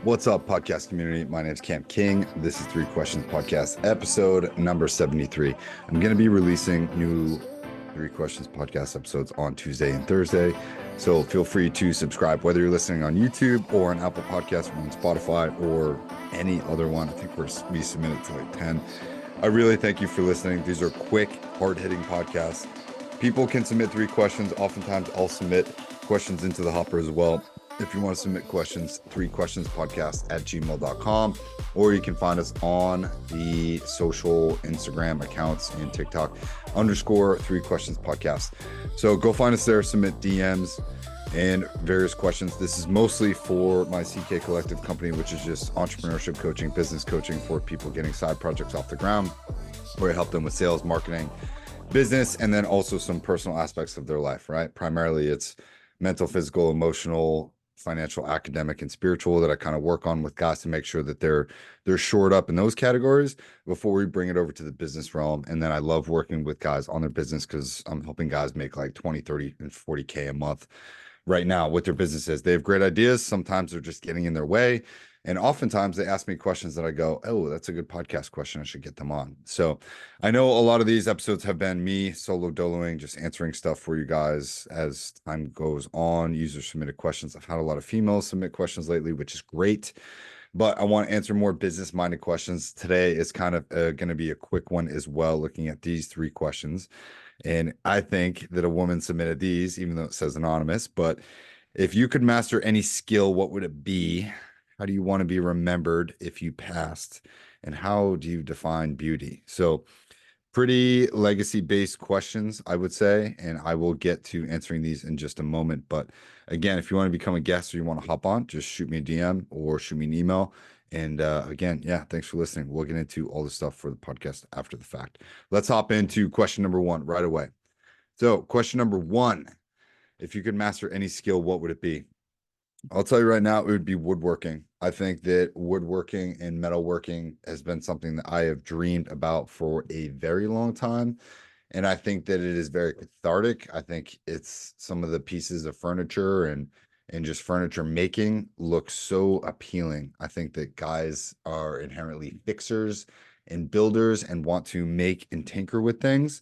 What's up, podcast community? My name is Cam King. This is Three Questions Podcast, episode number 73. I'm going to be releasing new Three Questions Podcast episodes on Tuesday and Thursday. So feel free to subscribe, whether you're listening on YouTube or on Apple Podcasts or on Spotify or any other one. I think we submitted to like 10. I really thank you for listening. These are quick, hard-hitting podcasts. People can submit 3 questions. Oftentimes, I'll submit questions into the hopper as well. If you want to submit questions, threequestionspodcast@gmail.com, or you can find us on the social Instagram accounts and TikTok _3 questions podcast. So go find us there, submit DMs and various questions. This is mostly for my CK Collective company, which is just entrepreneurship coaching, business coaching for people getting side projects off the ground, where I help them with sales, marketing, business, and then also some personal aspects of their life, right? Primarily it's mental, physical, emotional, financial, academic, and spiritual that I kind of work on with guys to make sure that they're shored up in those categories before we bring it over to the business realm. And then I love working with guys on their business because I'm helping guys make like 20, 30, and 40K a month right now with their businesses. They have great ideas. Sometimes they're just getting in their way. And oftentimes they ask me questions that I go, oh, that's a good podcast question. I should get them on. So I know a lot of these episodes have been me solo doloing, just answering stuff for you guys as time goes on. User submitted questions. I've had a lot of females submit questions lately, which is great. But I want to answer more business-minded questions. Today is kind of going to be a quick one as well, looking at these 3 questions. And I think that a woman submitted these, even though it says anonymous. But if you could master any skill, what would it be? How do you want to be remembered if you passed? And how do you define beauty? So pretty legacy-based questions, I would say, and I will get to answering these in just a moment. But again, if you want to become a guest or you want to hop on, just shoot me a DM or shoot me an email. And again, yeah, thanks for listening. We'll get into all the stuff for the podcast after the fact. Let's hop into question number 1 right away. So question number 1, if you could master any skill, what would it be? I'll tell you right now, it would be woodworking. I think that woodworking and metalworking has been something that I have dreamed about for a very long time. And I think that it is very cathartic. I think it's some of the pieces of furniture and just furniture making look so appealing. I think that guys are inherently fixers and builders and want to make and tinker with things.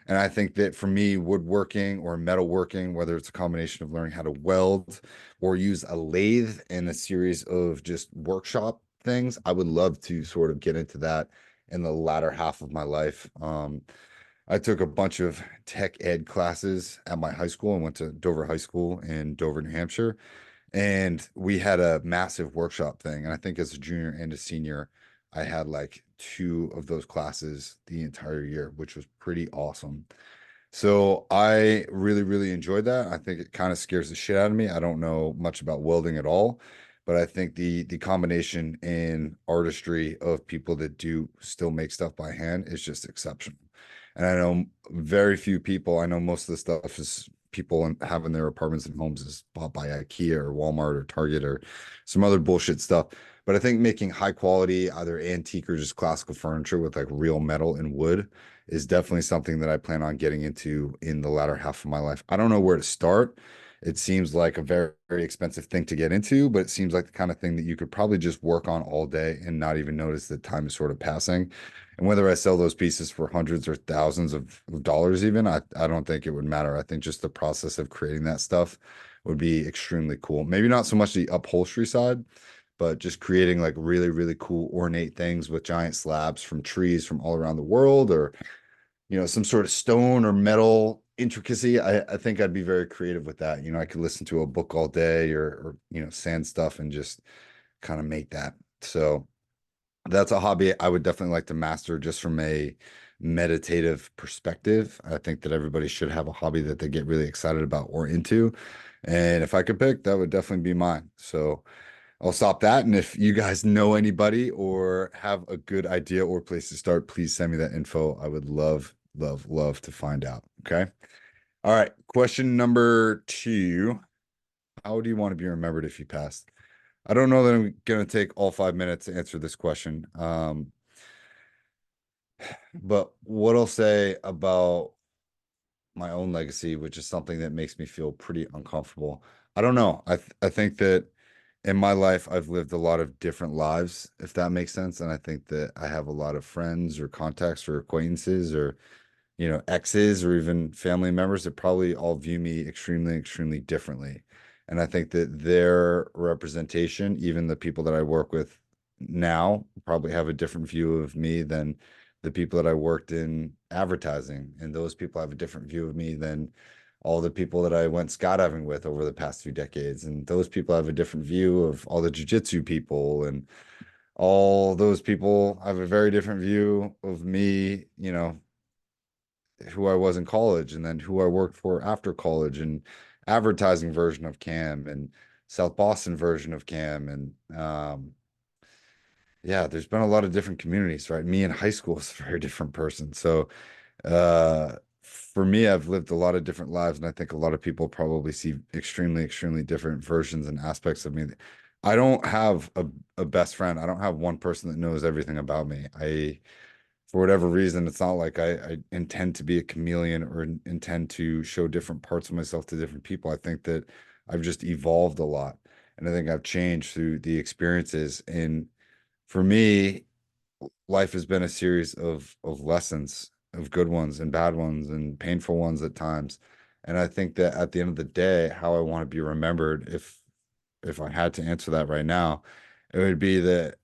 And I think that for me, woodworking or metalworking, whether it's a combination of learning how to weld or use a lathe in a series of just workshop things, I would love to sort of get into that in the latter half of my life. I took a bunch of tech ed classes at my high school and went to Dover High School in Dover, New Hampshire. And we had a massive workshop thing. And I think as a junior and a senior, I had like 2 of those classes the entire year, which was pretty awesome. So I really, really enjoyed that. I think it kind of scares the shit out of me. I don't know much about welding at all, but I think the combination in artistry of people that do still make stuff by hand is just exceptional. And I know very few people, I know most of the stuff is people having their apartments and homes is bought by IKEA or Walmart or Target or some other bullshit stuff. But I think making high quality, either antique or just classical furniture with like real metal and wood is definitely something that I plan on getting into in the latter half of my life. I don't know where to start. It seems like a very, very expensive thing to get into, but it seems like the kind of thing that you could probably just work on all day and not even notice that time is sort of passing. And whether I sell those pieces for hundreds or thousands of dollars, even, I don't think it would matter. I think just the process of creating that stuff would be extremely cool. Maybe not so much the upholstery side, but just creating like really, really cool ornate things with giant slabs from trees from all around the world, or, some sort of stone or metal intricacy. I think I'd be very creative with that. I could listen to a book all day or sand stuff and just kind of make that. So that's a hobby I would definitely like to master just from a meditative perspective. I think that everybody should have a hobby that they get really excited about or into. And if I could pick, that would definitely be mine. So I'll stop that. And if you guys know anybody or have a good idea or place to start, please send me that info. I would love, love, love to find out. Okay. All right. Question number 2. How do you want to be remembered if you passed? I don't know that I'm going to take all 5 minutes to answer this question. But what I'll say about my own legacy, which is something that makes me feel pretty uncomfortable. I don't know. I think that in my life, I've lived a lot of different lives, if that makes sense. And I think that I have a lot of friends or contacts or acquaintances or, exes or even family members that probably all view me extremely, extremely differently. And I think that their representation, even the people that I work with now, probably have a different view of me than the people that I worked in advertising. And those people have a different view of me than all the people that I went skydiving with over the past 2 decades. And those people have a different view of all the jujitsu people, and all those people have a very different view of me, who I was in college and then who I worked for after college, and advertising version of Cam and South Boston version of Cam. And yeah, there's been a lot of different communities, right? Me in high school is a very different person. So for me, I've lived a lot of different lives, and I think a lot of people probably see extremely, extremely different versions and aspects of me. I don't have a best friend. I don't have one person that knows everything about me. For whatever reason, it's not like I intend to be a chameleon or intend to show different parts of myself to different people. I think that I've just evolved a lot, and I think I've changed through the experiences. And for me, life has been a series of lessons, of good ones and bad ones and painful ones at times. And I think that at the end of the day, how I want to be remembered, if I had to answer that right now, it would be that,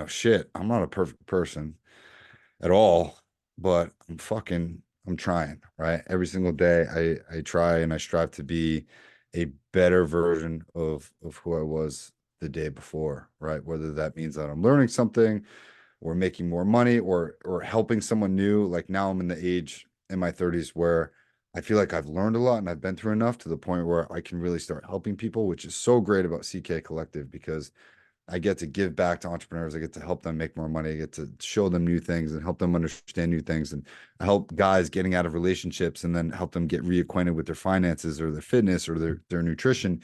shit, I'm not a perfect person at all, but I'm trying, right? Every single day I try and I strive to be a better version of who I was the day before, right? Whether that means that I'm learning something or making more money or helping someone new. Like now I'm in the age in my 30s where I feel like I've learned a lot and I've been through enough to the point where I can really start helping people, which is so great about CK Collective, because I get to give back to entrepreneurs. I get to help them make more money. I get to show them new things and help them understand new things, and help guys getting out of relationships and then help them get reacquainted with their finances or their fitness or their nutrition.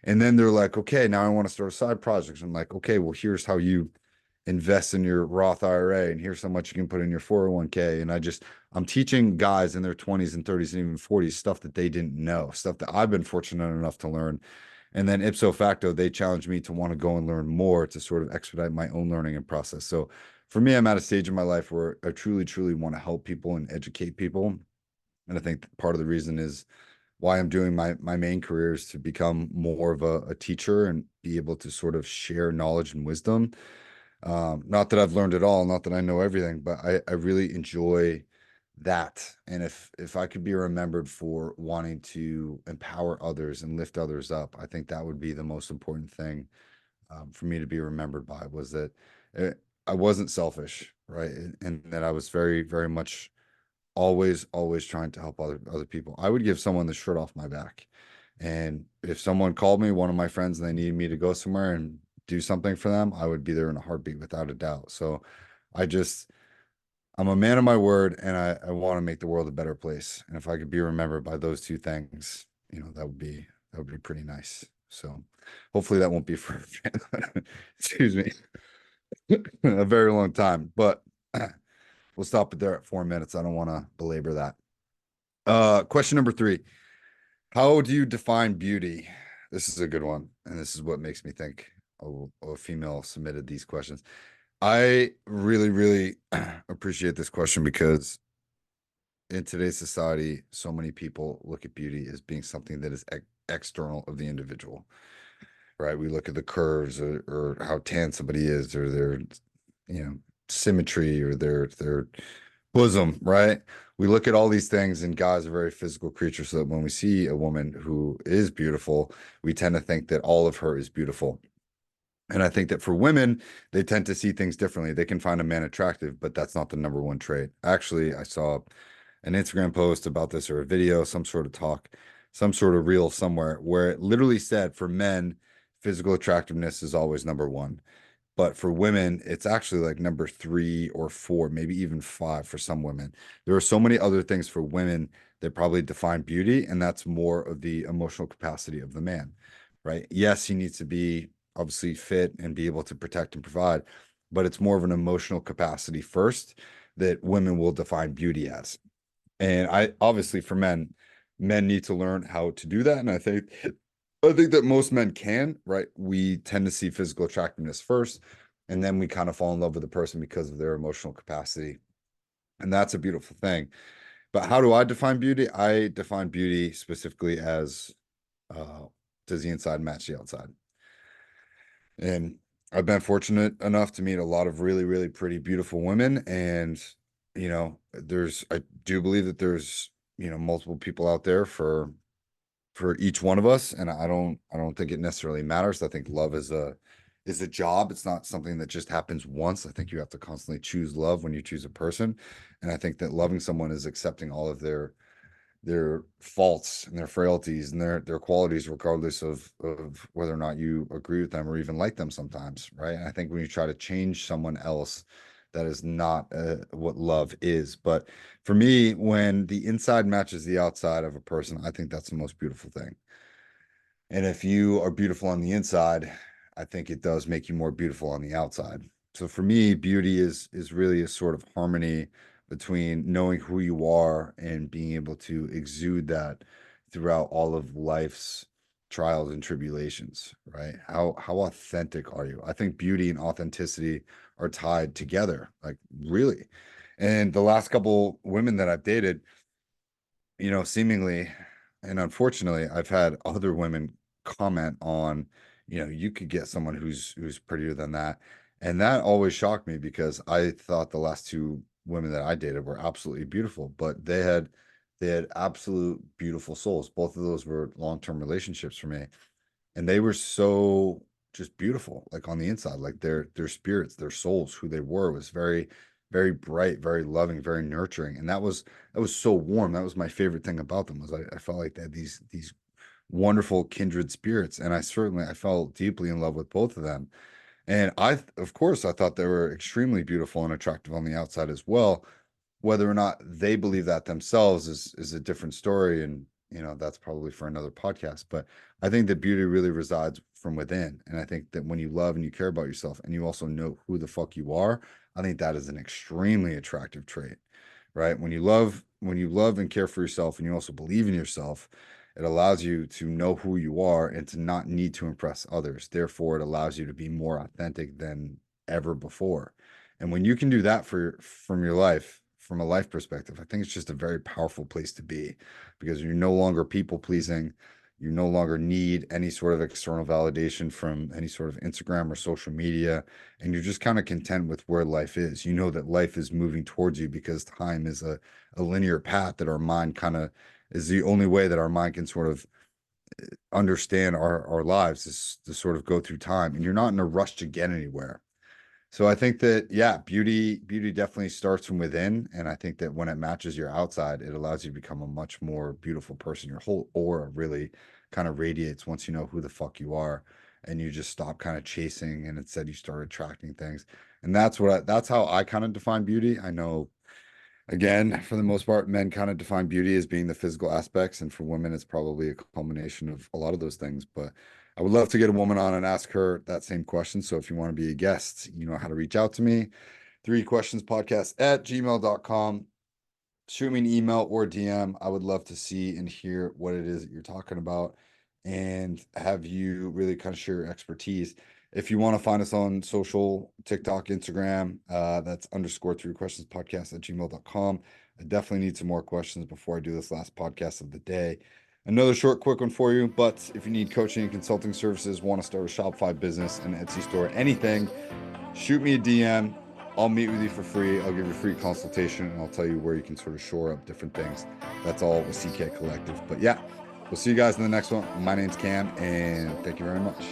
And then they're like, okay, now I want to start a side project. I'm like, okay, well, here's how you invest in your Roth IRA, and here's how much you can put in your 401k. And I'm teaching guys in their 20s and 30s and even 40s stuff that they didn't know, stuff that I've been fortunate enough to learn. And then ipso facto, they challenged me to want to go and learn more to sort of expedite my own learning and process. So for me, I'm at a stage in my life where I truly, truly want to help people and educate people. And I think part of the reason is why I'm doing my main career is to become more of a teacher and be able to sort of share knowledge and wisdom. Not that I've learned it all, not that I know everything, but I really enjoy that. And if I could be remembered for wanting to empower others and lift others up, I think that would be the most important thing, for me to be remembered by, was that I wasn't selfish, right? And that I was very, very much always, always trying to help other people. I would give someone the shirt off my back. And if someone called me, one of my friends, and they needed me to go somewhere and do something for them, I would be there in a heartbeat without a doubt. So I just I'm a man of my word, and I want to make the world a better place. And if I could be remembered by those two things, that would be pretty nice. So hopefully that won't be for excuse me, a very long time. But we'll stop it there at 4 minutes. I don't want to belabor that. Question number three. How do you define beauty? This is a good one, and this is what makes me think a female submitted these questions. I really, really appreciate this question, because in today's society, so many people look at beauty as being something that is external of the individual, right? We look at the curves, or how tan somebody is, or their, you know, symmetry, or their bosom, right? We look at all these things, and guys are very physical creatures. So that when we see a woman who is beautiful, we tend to think that all of her is beautiful. And I think that for women, they tend to see things differently. They can find a man attractive, but that's not the number one trait. Actually, I saw an Instagram post about this, or a video, some sort of talk, some sort of reel somewhere, where it literally said for men, physical attractiveness is always number one. But for women, it's actually like number three or four, maybe even five for some women. There are so many other things for women that probably define beauty, and that's more of the emotional capacity of the man, right? Yes, he needs to be obviously fit and be able to protect and provide, but it's more of an emotional capacity first that women will define beauty as. And I obviously, for men, men need to learn how to do that. And I think I think that most men can, right? We tend to see physical attractiveness first, and then we kind of fall in love with the person because of their emotional capacity. And that's a beautiful thing. But how do I define beauty? I define beauty specifically as uh, does the inside match the outside? And I've been fortunate enough to meet a lot of really, really pretty, beautiful women. And, I do believe that there's, multiple people out there for each one of us. And I don't think it necessarily matters. I think love is a job. It's not something that just happens once. I think you have to constantly choose love when you choose a person. And I think that loving someone is accepting all of their faults and their frailties and their qualities, regardless of whether or not you agree with them or even like them sometimes, right? And I think when you try to change someone else, that is not what love is. But for me, when the inside matches the outside of a person, I think that's the most beautiful thing. And if you are beautiful on the inside, I think it does make you more beautiful on the outside. So for me, beauty is really a sort of harmony between knowing who you are and being able to exude that throughout all of life's trials and tribulations, right? How authentic are you? I think beauty and authenticity are tied together, like really. And the last couple women that I've dated, seemingly and unfortunately, I've had other women comment on, you could get someone who's prettier than that. And that always shocked me because I thought the last two women that I dated were absolutely beautiful, but they had absolute beautiful souls. Both of those were long-term relationships for me, and they were so just beautiful, like on the inside, like their spirits, their souls, who they were was very, very bright, very loving, very nurturing. And that was so warm. That was my favorite thing about them, was I felt like they had these wonderful kindred spirits. And I fell deeply in love with both of them. And of course, I thought they were extremely beautiful and attractive on the outside as well. Whether or not they believe that themselves is a different story, and that's probably for another podcast. But I think that beauty really resides from within, and I think that when you love and you care about yourself, and you also know who the fuck you are, I think that is an extremely attractive trait, right? When you love and care for yourself, and you also believe in yourself, it allows you to know who you are and to not need to impress others. Therefore, it allows you to be more authentic than ever before. And when you can do that from your life, from a life perspective, I think it's just a very powerful place to be, because you're no longer people pleasing. You no longer need any sort of external validation from any sort of Instagram or social media. And you're just kind of content with where life is. You know that life is moving towards you, because time is a linear path that our mind kind of is the only way that our mind can sort of understand our lives, is to sort of go through time, and you're not in a rush to get anywhere. So I think that, yeah, beauty definitely starts from within. And I think that when it matches your outside, it allows you to become a much more beautiful person. Your whole aura really kind of radiates once you know who the fuck you are, and you just stop kind of chasing, and instead you start attracting things. And that's how I kind of define beauty. I know, again, for the most part, men kind of define beauty as being the physical aspects, and for women, it's probably a culmination of a lot of those things. But I would love to get a woman on and ask her that same question. So if you want to be a guest, you know how to reach out to me. threequestionspodcast@gmail.com. Shoot me an email or DM. I would love to see and hear what it is that you're talking about, and have you really kind of share your expertise. If you want to find us on social, TikTok, Instagram, that's underscore three questions podcast at gmail.com. I definitely need some more questions before I do this last podcast of the day. Another short, quick one for you. But if you need coaching and consulting services, want to start a Shopify business, an Etsy store, anything, shoot me a DM. I'll meet with you for free. I'll give you a free consultation, and I'll tell you where you can sort of shore up different things. That's all with CK Collective. But yeah, we'll see you guys in the next one. My name's Cam, and thank you very much.